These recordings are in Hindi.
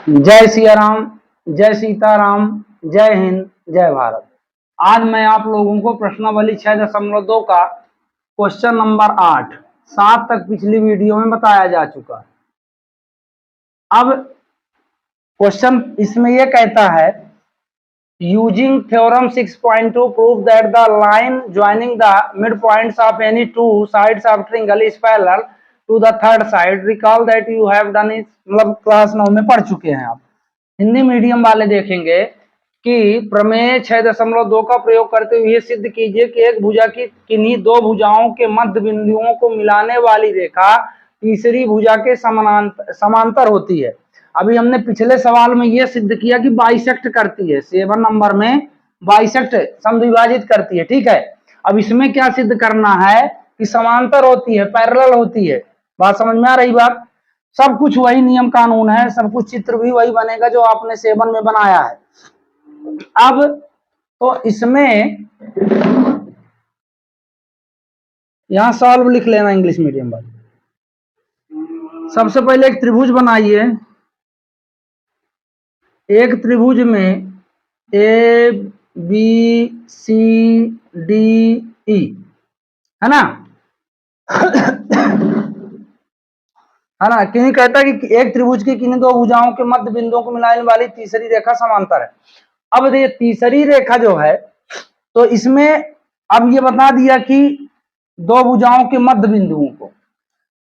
जय सिया राम, जय सीताराम, जय हिंद, जय भारत। आज मैं आप लोगों को प्रश्नावली 6.2 का क्वेश्चन नंबर 8 7 तक पिछली वीडियो में बताया जा चुका है। अब क्वेश्चन इसमें यह कहता है using theorem 6.2 prove that the line joining the mid points of any two sides of triangle is parallel to the third side. Recall that you have done it, मतलब क्लास 9 में पढ़ चुके हैं आप। हिंदी मीडियम वाले देखेंगे कि प्रमेय 6.2 का प्रयोग करते हुए सिद्ध कीजिए कि एक भुजा की किन्हीं दो भुजाओं के मध्य बिंदुओं को मिलाने वाली रेखा तीसरी भुजा के समांतर होती है। अभी हमने पिछले सवाल में यह सिद्ध किया कि बाइसेक्ट करती है, 7 नंबर में बाइसेक्ट समद्विभाजित करती है। ठीक है, अब इसमें क्या सिद्ध करना है कि समांतर होती है, पैरेलल होती है। बात समझ में आ रही? बात सब कुछ वही नियम कानून है, सब कुछ चित्र भी वही बनेगा जो आपने 7 में बनाया है। अब तो इसमें यहां सॉल्व लिख लेना इंग्लिश मीडियम वाले। सबसे पहले एक त्रिभुज बनाइए। एक त्रिभुज में A B C D E है ना है ना। किन्हीं कहता है कि एक त्रिभुज की किन्हीं दो भुजाओं के मध्य बिंदुओं को मिलाने वाली तीसरी रेखा समांतर है। अब ये तीसरी रेखा जो है, तो इसमें अब ये बता दिया कि दो भुजाओं के मध्य बिंदुओं को,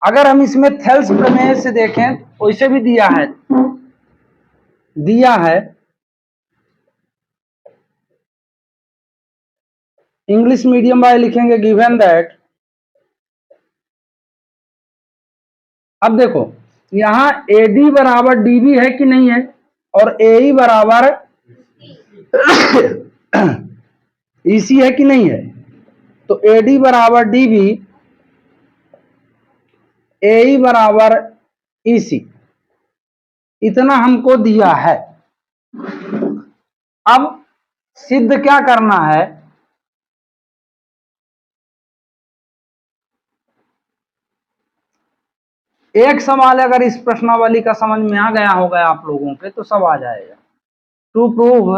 अगर हम इसमें थेल्स प्रमेय से देखें तो इसे भी दिया है इंग्लिश मीडियम वाले लिखेंगे गिवन दैट। अब देखो यहां AD बराबर DB है कि नहीं है, और AE बराबर EC है कि नहीं है। तो AD बराबर DB, AE बराबर EC, इतना हमको दिया है। अब सिद्ध क्या करना है, एक सवाल अगर इस प्रश्नावली का समझ में आ गया होगा आप लोगों के तो सब आ जाएगा। टू प्रूव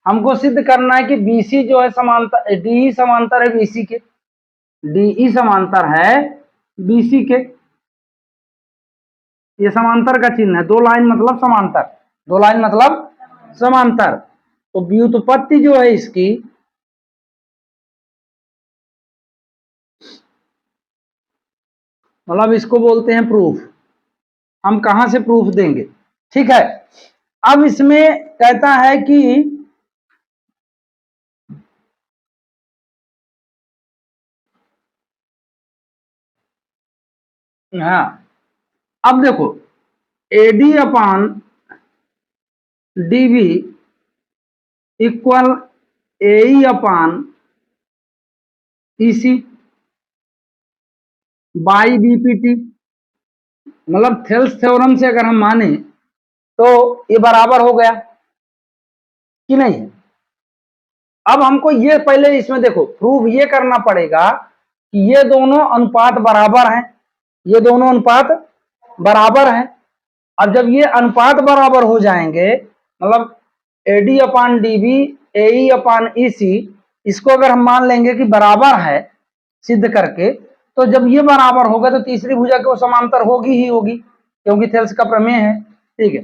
हमको सिद्ध करना है कि BC जो है समांतर, DE समांतर है BC के, DE समांतर है BC के। ये समांतर का चिन्ह है, दो लाइन मतलब समांतर, दो लाइन मतलब समांतर। तो व्युत्पत्ति जो है इसकी, मतलब इसको बोलते हैं प्रूफ। हम कहां से प्रूफ देंगे? ठीक है, अब इसमें कहता है कि हाँ, अब देखो AD upon DB equal AE upon EC by BPT, मतलब थेल्स थ्योरम से अगर हम माने तो ये बराबर हो गया कि नहीं। अब हमको ये पहले इसमें देखो प्रूव ये करना पड़ेगा कि ये दोनों अनुपात बराबर हैं, ये दोनों अनुपात बराबर हैं। अब जब ये अनुपात बराबर हो जाएंगे, मतलब AD अपान DB AE अपान EC, इसको अगर हम मान लेंगे कि बराबर है सिद्ध करके, तो जब ये बराबर होगा तो तीसरी भुजा को समांतर होगी ही होगी, क्योंकि थेल्स का प्रमेय है। ठीक है,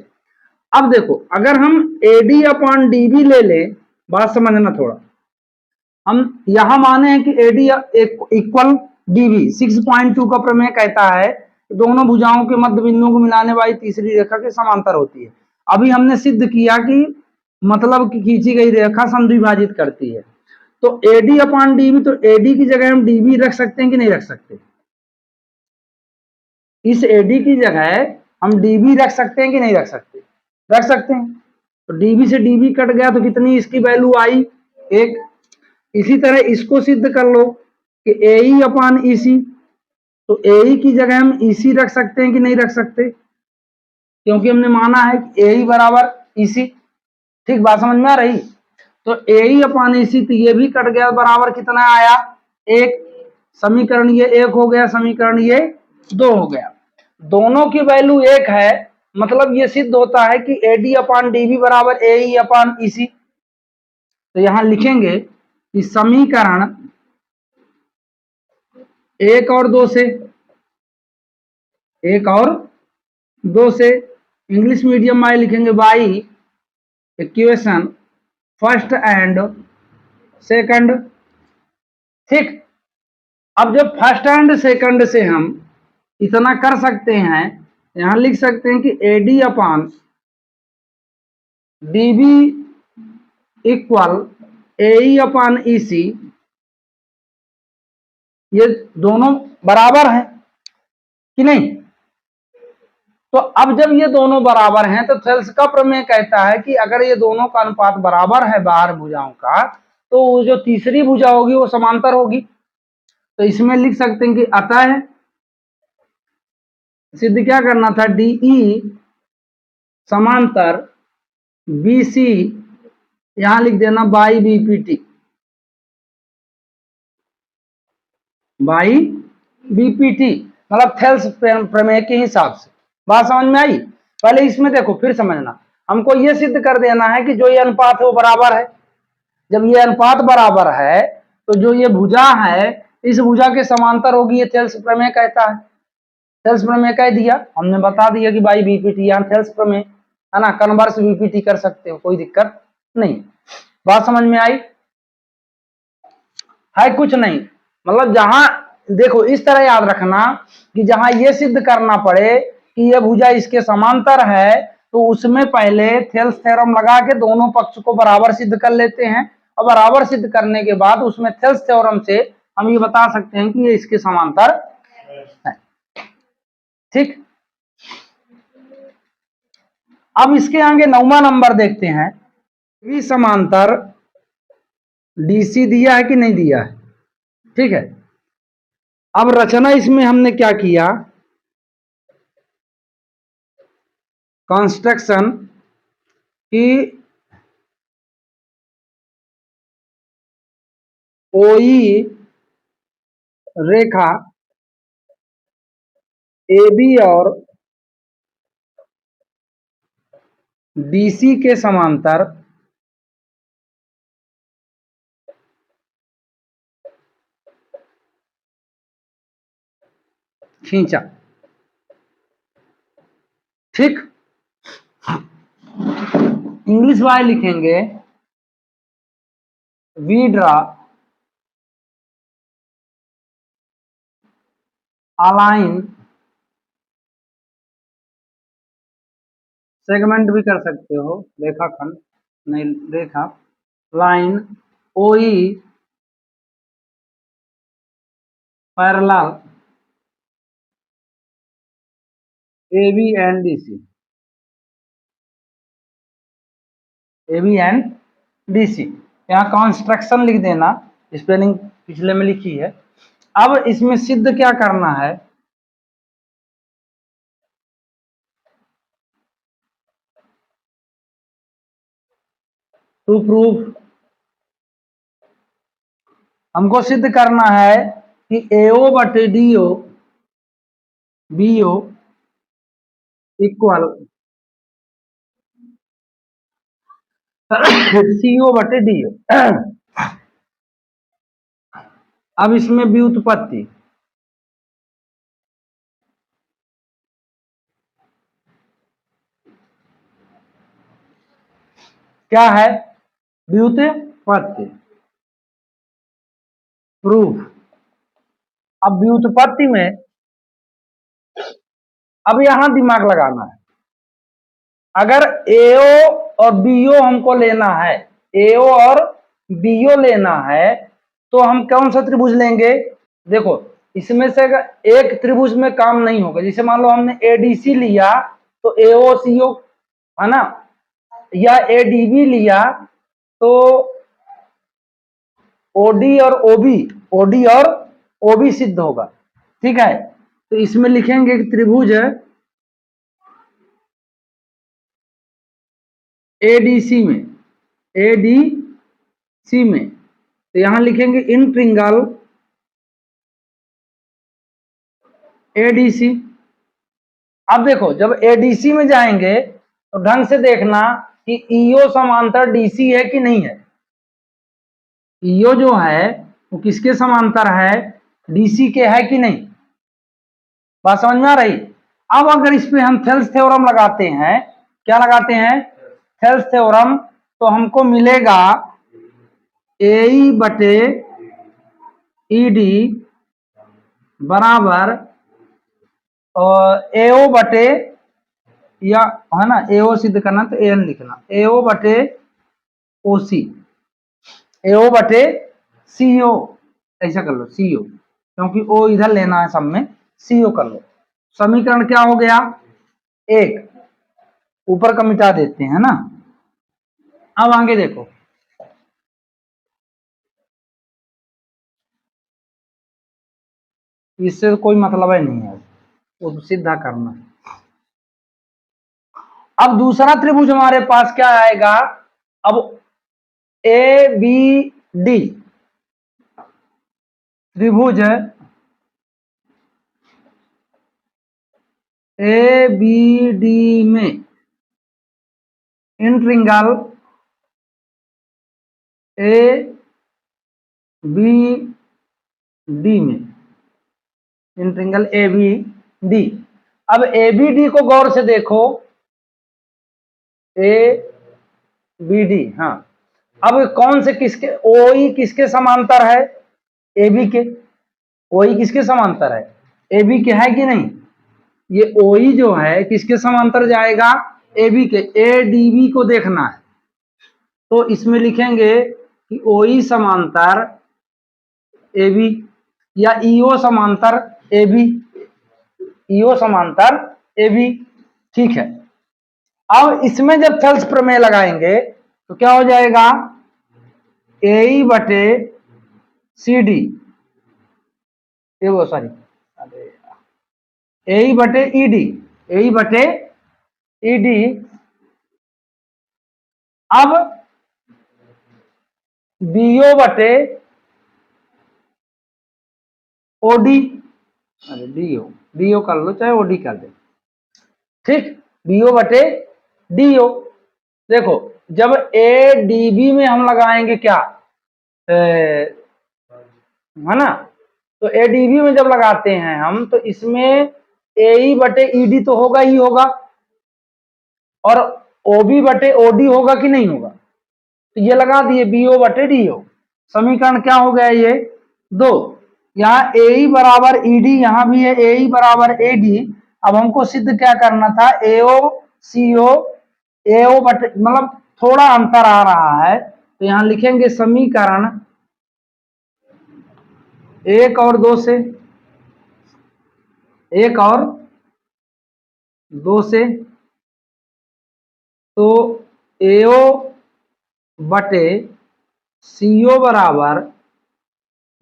अब देखो अगर हम AD अपान DB ले ले, बात समझना थोड़ा, हम यहां माने हैं कि AD इक्वल DB, 6.2 का प्रमेय कहता है दोनों भुजाओं के मध्य बिंदुओं को मिलाने वाली तीसरी रेखा के समांतर होती है। अभी हमने सिद्ध किया कि मतलब कि खींची गई रेखा समद्विभाजित करती है। तो AD अपान DB, तो AD की जगह हम DB रख सकते हैं कि नहीं रख सकते? इस AD की जगह हम DB रख सकते हैं कि नहीं रख सकते? रख सकते हैं। तो DB से DB कट गया तो कितनी इसकी वैल्यू आई? 1। इसी तरह इसको सिद्ध कर लो कि AE अपान EC, तो AE की जगह हम EC रख सकते हैं कि नहीं रख सकते, क्योंकि हमने माना है कि AE बराबर EC। ठीक, बात समझ में आ रही? तो AE अपान EC, तो ये भी कट गया, बराबर कितना आया? 1। समीकरण ये 1 हो गया, समीकरण ये 2 हो गया। दोनों की वैल्यू 1 है मतलब ये सिद्ध होता है कि AD अपान DB बराबर AE अपान EC। तो यहां लिखेंगे कि समीकरण 1 और 2 से, 1 और 2 से इंग्लिश मीडियम में लिखेंगे by equation first and second. ठीक, अब जब फर्स्ट एंड सेकंड से हम इतना कर सकते हैं, यहां लिख सकते हैं कि AD अपान DB इक्वल AE अपान EC, ये दोनों बराबर हैं कि नहीं। तो अब जब ये दोनों बराबर हैं तो थेल्स का प्रमेय कहता है कि अगर ये दोनों का अनुपात बराबर है बाहर भुजाओं का, तो वो जो तीसरी भुजा होगी वो समांतर होगी। तो इसमें लिख सकते हैं कि अतः सिद्ध क्या करना था, DE समांतर BC, यहां लिख देना बाई BPT, बाई BPT, मतलब थेल्स प्रमेय के हिसाब से। बात समझ में आई। पहले इसमें देखो फिर समझना, हमको ये सिद्ध कर देना है कि जो ये अनुपात है वो बराबर है। जब ये अनुपात बराबर है तो जो ये भुजा है इस भुजा के समांतर होगी, ये थेल्स प्रमेय कहता है। थेल्स प्रमेय कह दिया, हमने बता दिया कि बाई BPT, यहाँ थेल्स प्रमेय है ना, कन्वर्स BPT कर सकते हो, कोई दिक्कत नहीं। बात समझ में आई है? कुछ नहीं, मतलब जहां देखो इस तरह याद रखना कि जहां ये सिद्ध करना पड़े कि ये भुजा इसके समांतर है, तो उसमें पहले थेल्स थ्योरम लगा के दोनों पक्ष को बराबर सिद्ध कर लेते हैं, और बराबर सिद्ध करने के बाद उसमें थेल्स थ्योरम से हम ये बता सकते हैं कि ये इसके समांतर है। ठीक, अब इसके आगे 9वां नंबर देखते हैं। भी समांतर DC दिया है कि नहीं दिया है। ठीक है, अब रचना इसमें हमने क्या किया, कंस्ट्रक्शन की OE रेखा AB और DC के समांतर खींचा। ठीक, इंग्लिश वाले लिखेंगे वी ड्रा अलाइन, सेगमेंट भी कर सकते हो, रेखाखंड नहीं, रेखा line OE parallel AB and DC, AB and DC। यहाँ कंस्ट्रक्शन लिख देना, स्पेलिंग पिछले में लिखी है। अब इसमें सिद्ध क्या करना है, टू प्रूफ, हमको सिद्ध करना है कि AO बटे DO BO इक्वल CO बटे DO। अब इसमें व्युत्पत्ति, क्या है, व्युत्पत्ति प्रूफ। अब व्युत्पत्ति में अब यहां दिमाग लगाना है, अगर AO और BO हमको लेना है, AO और BO लेना है, तो हम कौन सा त्रिभुज लेंगे। देखो इसमें से एक त्रिभुज में काम नहीं होगा, जैसे मान लो हमने ADC लिया तो AOCO है ना, या ADB लिया तो OD और OB सिद्ध होगा। ठीक है, तो इसमें लिखेंगे कि त्रिभुज है ADC में, तो यहां लिखेंगे इन ट्रिंगल ADC। अब देखो जब एडीसी में जाएंगे तो ढंग से देखना कि ईओ समांतर डीसी है कि नहीं है। ईओ जो है वो किसके समांतर है, डीसी के है कि नहीं, बात समझ में आ रही। अब अगर इस पे हम थेल्स थ्योरम लगाते हैं, क्या लगाते हैं, थेल्स थ्योरम, तो हमको मिलेगा ए बटे ईडी बराबर एओ बटे, या है ना एओ सिद्ध करना तो एन लिखना, एओ बटे ओसी, एओ बटे सीओ, ऐसा कर लो सीओ, क्योंकि ओ इधर लेना है सब में, सीओ कर लो। समीकरण क्या हो गया, एक, ऊपर का मिटा देते हैं ना। अब आगे देखो, इससे कोई मतलब ही नहीं है, वो तो सीधा करना है। अब दूसरा त्रिभुज हमारे पास क्या आएगा, अब ए बी डी त्रिभुज ए बी डी में इंट्रिंगल ए बी डी में, इंट्रिंगल ए बी डी। अब ए बी डी को गौर से देखो, ए बी डी, हाँ, अब कौन से किसके, ओई किसके समांतर है, ए बी के, ओई किसके समांतर है, ए बी के है कि नहीं, ये ओई जो है किसके समांतर जाएगा, ए बी के, ए डी बी को देखना है तो इसमें लिखेंगे कि ओई समांतर ए बी, या ईओ समांतर ए बी, ईओ समांतर ए बी, ठीक है। अब इसमें जब थेल्स प्रमेय लगाएंगे तो क्या हो जाएगा, ए बटे सी डी, वो सॉरी, ए बटे ई डी, ए बटे ई डी। अब बीओ बटे ओडी, अरे डीओ, डीओ कर लो चाहे ओडी कर दे, ठीक, बीओ बटे डीओ। देखो जब ए डी बी में हम लगाएंगे क्या, है ना, तो ए डी बी में जब लगाते हैं हम तो इसमें ए बटे ई डी तो होगा ही होगा, और ओबी बटे ओडी होगा कि नहीं होगा, तो ये लगा दिए बीओ बटे डीओ। समीकरण क्या हो गया ये, दो, यहाँ ए बराबर ईडी, यहाँ भी है ए बराबर एडी। अब हमको सिद्ध क्या करना था, एओ सीओ, एओ बटे, मतलब थोड़ा अंतर आ रहा है तो यहाँ लिखेंगे समीकरण एक और दो से, एक और दो से, तो एओ बटे सीओ बराबर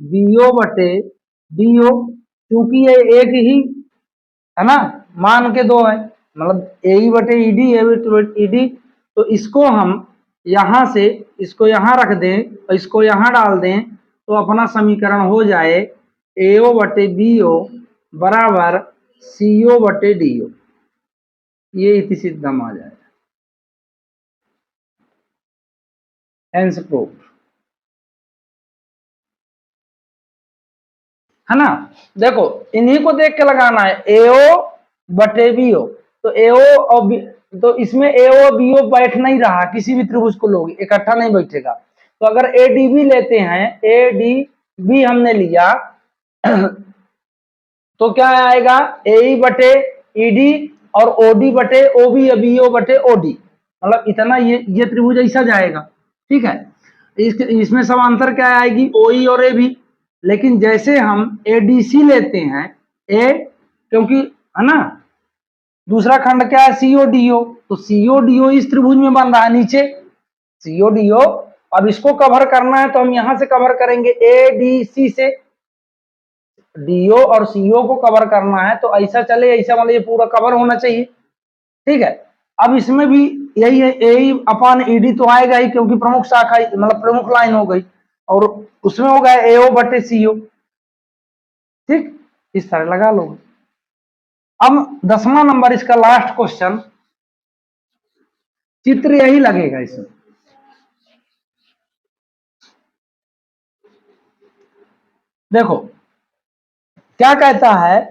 बीओ बटे डीओ, क्योंकि ये एक ही है ना, मान के दो है, मतलब ए बटे ईडी, ए बटे ईडी, तो इसको हम यहां से इसको यहां रख दें और इसको यहां डाल दें तो अपना समीकरण हो जाए एओ बटे बीओ बराबर सीओ बटे डीओ, ये इति सिद्धम आ जाएगा, हेंस प्रूफ, है ना। देखो इन्हीं को देख के लगाना है, एओ बटे बीओ, तो एओ और बी, तो इसमें एओ बीओ बैठ नहीं रहा, किसी भी त्रिभुज को लोग इकट्ठा नहीं बैठेगा, तो अगर ए डी बी लेते हैं, ए डी बी हमने लिया तो क्या आएगा, ए बटे ईडी और ओडी बटे ओबी, बीओ बटे ओडी, मतलब इतना ये त्रिभुज ऐसा जाएगा, ठीक है। इसमें समांतर क्या आएगी, ओई और ए बी, लेकिन जैसे हम एडीसी लेते हैं, ए क्योंकि है ना, दूसरा खंड क्या है सीओडीओ, तो सीओडीओ इस त्रिभुज में बन रहा है नीचे, सीओडीओ। अब इसको कवर करना है तो हम यहां से कवर करेंगे एडीसी से, डीओ और सीओ को कवर करना है तो ऐसा चले, ऐसा मतलब ये पूरा कवर होना चाहिए, ठीक है। अब इसमें भी यही है, ए अपॉन ईडी तो आएगा ही क्योंकि प्रमुख शाखा मतलब प्रमुख लाइन हो गई, और उसमें हो गया एओ बटे सीओ, ठीक, इस तरह लगा लो। अब 10वां नंबर, इसका लास्ट क्वेश्चन, चित्र यही लगेगा इसमें। देखो क्या कहता है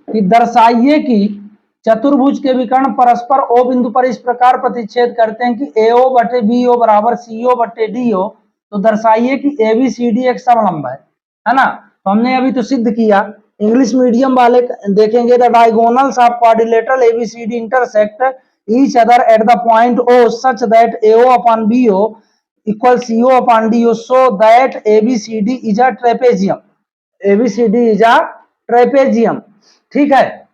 कि दर्शाइए कि चतुर्भुज के विकर्ण परस्पर ओ बिंदु पर इस प्रकार प्रतिच्छेद करते हैं कि AO बटे BO बराबर CO बटे DO। तो दर्शाइए कि ABCD एक समलंब है ना। तो हमने अभी तो सिद्ध किया। इंग्लिश मीडियम वाले देखेंगे the diagonals of quadrilateral ABCD intersect each other at the point O such that AO upon BO equal CO upon DO so that ABCD is a trapezium. ABCD is a trapezium. ठीक है,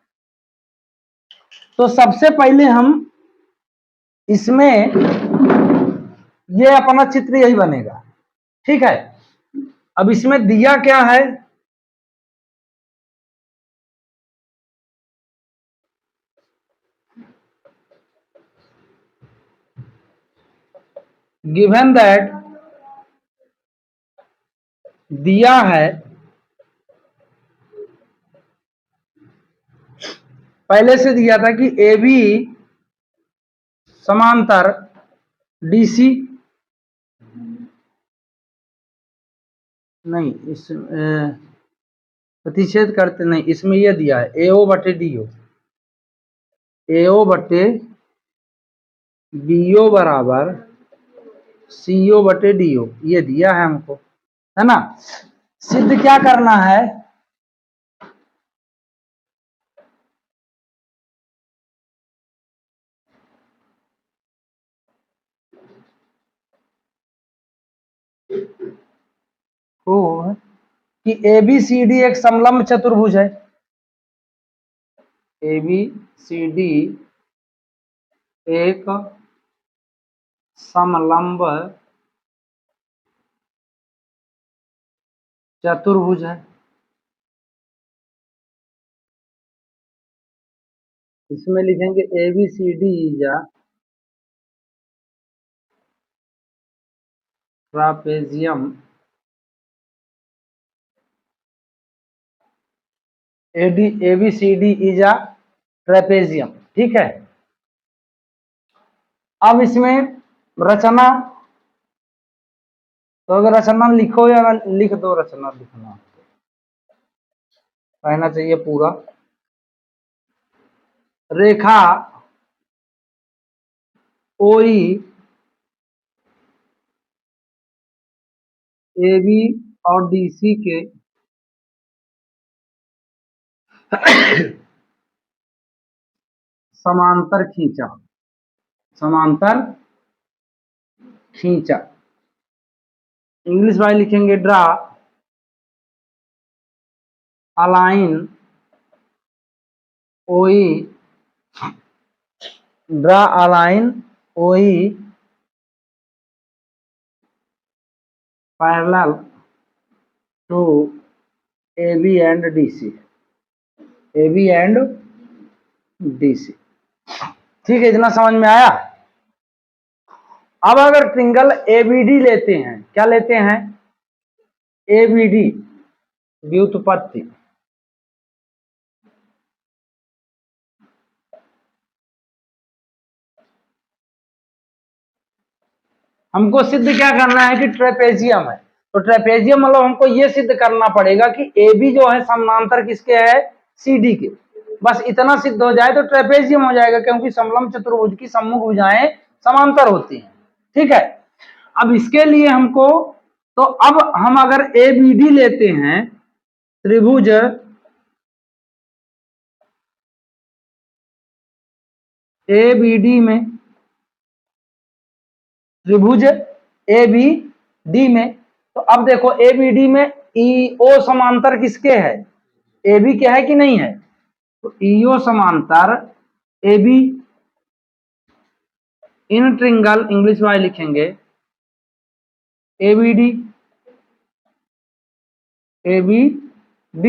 तो सबसे पहले हम इसमें ये अपना चित्र यही बनेगा। ठीक है, अब इसमें दिया क्या है, गिवन दैट, दिया है पहले से दिया था कि AB समांतर DC, नहीं इस प्रतिच्छेद करते नहीं, इसमें यह दिया है AO बटे DO, AO बटे BO बराबर CO बटे DO, ये दिया है हमको, है ना। सिद्ध क्या करना है, वो कि ABCD एक समलंब चतुर्भुज है। ABCD एक समलंब चतुर्भुज है। इसमें लिखेंगे ABCD is a trapezium. ABCD is a trapezium. ठीक है, अब इसमें रचना, तो अगर रचना लिखो या लिख दो, रचना लिखना रहना चाहिए पूरा। रेखा OE AB और DC के समांतर खींचा, समांतर खींचा। इंग्लिश वाले लिखेंगे draw a line OE, draw a line OE parallel to AB and DC, AB and DC। ठीक है, इतना समझ में आया। अब अगर ट्रिंगल ABD लेते हैं, क्या लेते हैं, ABD व्युत्पत्ति, हमको सिद्ध क्या करना है कि ट्रेपेजियम है। तो ट्रेपेजियम मतलब हमको ये सिद्ध करना पड़ेगा कि AB जो है समांतर किसके है, CD के। बस इतना सिद्ध हो जाए तो ट्रेपेजियम हो जाएगा, क्योंकि समलंब चतुर्भुज की सम्मुख भुजाएं समांतर होती हैं। ठीक है, अब इसके लिए हमको, तो अब हम अगर ABD लेते हैं, त्रिभुज ABD में, त्रिभुज ABD में, तो अब देखो ABD में EO समांतर किसके है, AB के है कि नहीं है। तो EO समांतर AB इन ट्रिंगल, इंग्लिश में लिखेंगे ABD, ABD।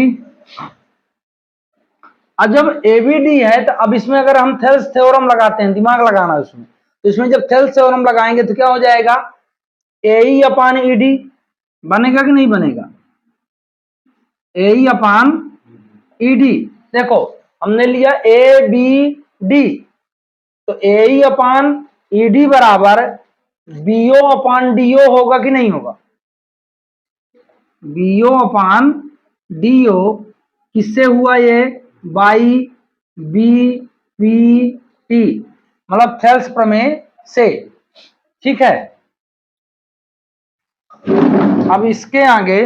अब जब ABD है तो अब इसमें अगर हम थेल्स थ्योरम लगाते हैं, दिमाग लगाना है उसमें, तो इसमें जब थेल्स थ्योरम लगाएंगे तो क्या हो जाएगा, AE अपान ED बनेगा कि नहीं बनेगा, AE अपान ED। देखो हमने लिया ए बी डी, तो ए ई अपान ई डी बराबर बीओ अपान डीओ होगा कि नहीं होगा? बीओ अपान डीओ किससे हुआ? ये बाई बी पी टी, मतलब थेल्स प्रमेय से। ठीक है, अब इसके आगे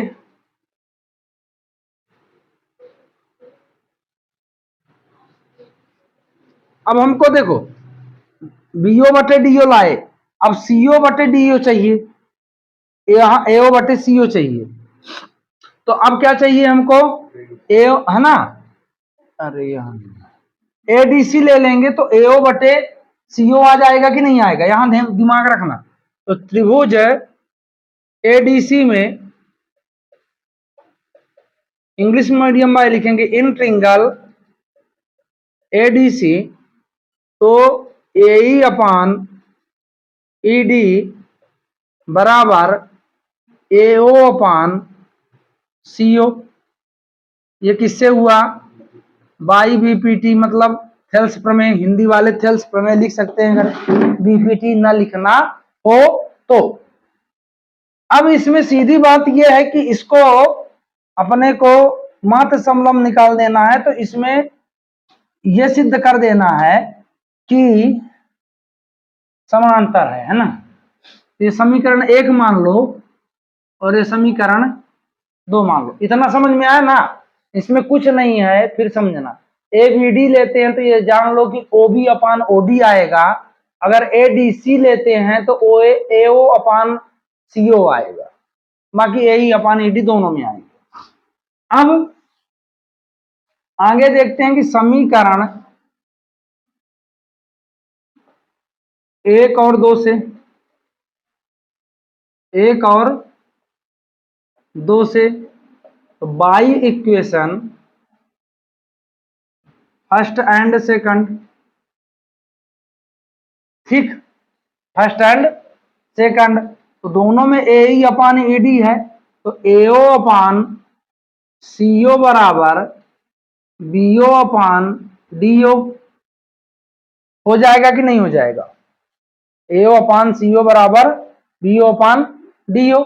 अब हमको देखो बीओ बटे डीओ लाए, अब सीओ बटे डीओ चाहिए, यहाँ एओ बटे सीओ चाहिए, तो अब क्या चाहिए हमको? ए है ना, अरे यहाँ एडीसी ले लेंगे तो एओ बटे सीओ आ जाएगा कि नहीं आएगा? यहां दिमाग रखना। तो त्रिभुज एडीसी में इंग्लिश मीडियम में लिखेंगे इन ट्रिंगल एडीसी, तो एई अपान ईडी बराबर एओ अपान सीओ। ये किससे हुआ? बाई बीपीटी, मतलब थेल्स प्रमेय। हिंदी वाले थेल्स प्रमेय लिख सकते हैं अगर बीपीटी ना लिखना हो तो। अब इसमें सीधी बात यह है कि इसको अपने को मात्र समलंब निकाल देना है, तो इसमें यह सिद्ध कर देना है कि समांतर है ना। ये समीकरण 1 मान लो और ये समीकरण 2 मान लो। इतना समझ में आया ना? इसमें कुछ नहीं है, फिर समझना। ए बी डी लेते हैं तो ये जान लो कि ओ बी अपान ओ डी आएगा। अगर ए डी सी लेते हैं तो ओ ए ओ अपान सी ओ आएगा, बाकी ए ई अपान ई डी दोनों में आएगा। अब आगे देखते हैं कि समीकरण 1 और 2 से, 1 और 2 से, तो by equation first and second, ठीक, फर्स्ट एंड सेकंड, तो दोनों में ए ई अपान ई डी है, तो एओ अपान सीओ बराबर बीओ अपान डीओ हो जाएगा कि नहीं हो जाएगा? एओ अपान सीओ बराबर बीओ अपान डीओ।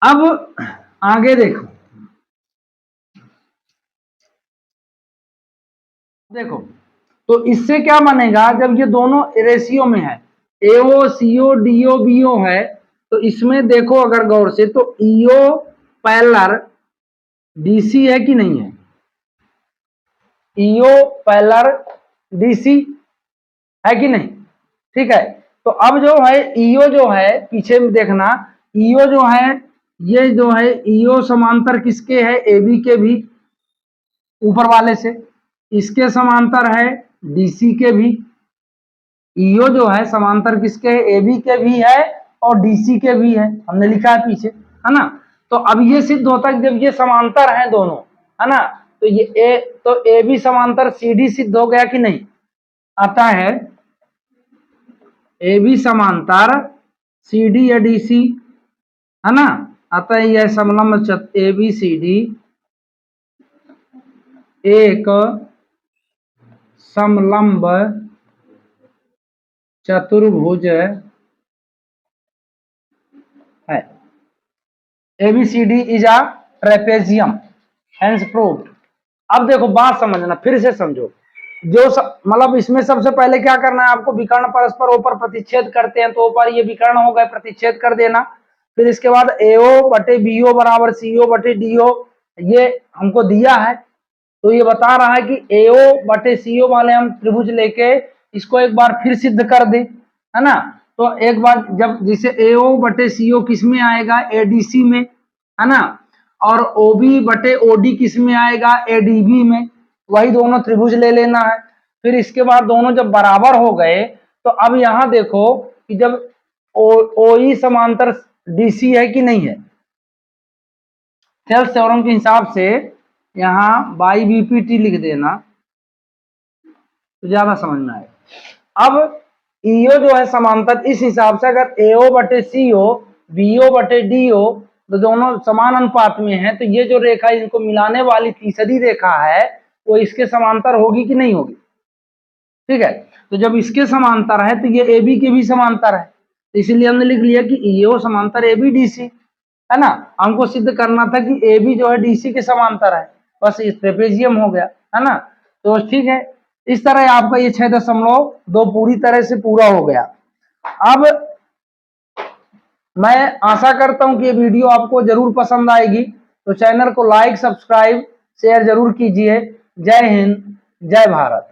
अब आगे देखो, देखो तो इससे क्या बनेगा? जब ये दोनों रेशियो में है, एओ सीओ डीओ बीओ है, तो इसमें देखो अगर गौर से, तो ईओ पैरेलल डीसी है कि नहीं है? ईओ पैरेलल डीसी है कि नहीं? ठीक है, तो अब जो है ईओ जो है, पीछे में देखना, ईओ जो है, ये जो है ईओ समांतर किसके है? एबी के भी, ऊपर वाले से। इसके समांतर है डीसी के भी। ईओ जो है समांतर किसके है? एबी के भी है और डीसी के भी है, हमने लिखा है पीछे, है ना। तो अब ये सिद्ध होता है जब ये समांतर है दोनों, है ना, तो ये तो ए बी समांतर सी डी सिद्ध हो गया कि नहीं? आता है ए बी समांतर सी डी या डी सी, है ना, आता है यह समलंब ए बी सी डी एक समलंब चतुर्भुज है। ABCD is a trapezium, hence proved. अब देखो बात समझना, फिर से समझो। जो मतलब इसमें सबसे पहले क्या करना है आपको? विकर्ण परस्पर ऊपर प्रतिच्छेद करते हैं, तो ऊपर ये विकर्ण हो गए, प्रतिच्छेद कर देना। फिर इसके बाद एओ बटे बीओ बराबर सीओ बटे डीओ, ये हमको दिया है, तो ये बता रहा है कि एओ बटे सीओ वाले हम त्रिभुज लेके इसको एक बार फिर सिद्ध कर दे, है ना। तो एक बार जब जैसे एओ बटे सीओ किस में आएगा? एडीसी में, है ना, और ओबी बटे ओडी किस में आएगा? एडीबी में। वही दोनों त्रिभुज ले लेना है। फिर इसके बाद दोनों जब बराबर हो गए, तो अब यहां देखो कि जब ओई समांतर डीसी है कि नहीं है, थेल्स थ्योरम के हिसाब से यहां बाई बीपीटी लिख देना तो ज्यादा समझ में आएगा। अब ईओ जो है समांतर, इस हिसाब से अगर एओ बटे सीओ बीओ बटे डीओ तो दोनों समान अनुपात में है, तो ये जो रेखा इनको मिलाने वाली तीसरी रेखा है वो इसके समांतर होगी कि नहीं होगी। ठीक है, तो जब इसके समांतर है तो ये ए बी के भी समांतर है, तो इसीलिए हमने लिख लिया कि ये वो समांतर ए बी डी सी है ना। हमको सिद्ध करना था कि ए बी जो है डी सी के समांतर है, बस इस ट्रेपेजियम हो गया है ना। तो ठीक है, इस तरह आपका ये 6.2 पूरी तरह से पूरा हो गया। अब मैं आशा करता हूं कि ये वीडियो आपको जरूर पसंद आएगी, तो चैनल को लाइक सब्सक्राइब शेयर जरूर कीजिए। जय हिंद, जय भारत।